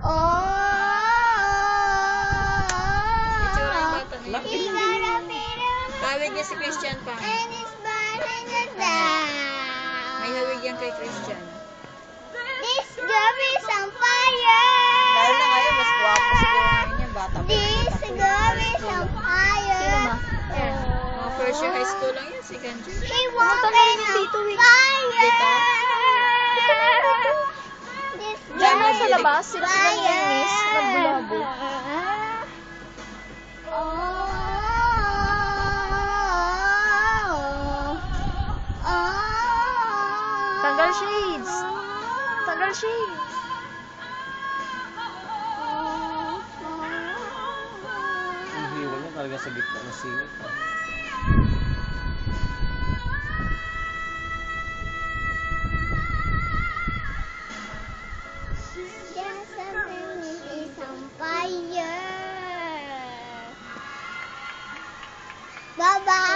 Itsura yung bata na yun. Hawig niya si Christian pa. May hawig yan kay Christian. This girl is on fire. Lalo na ngayon, mas guwapo siguro ngayon yan. Bata pa This girl is on fire. Sino ma? yan. Mga first year high school lang yan, second year. She walking on fire. Dito? This Diyan girl sa labas, sila ng Miss, nagbulabo. Tanggal shades. Tanggal shades. Ang hiwa niya talaga sa gitna ng singit. is on fire. Bye-bye.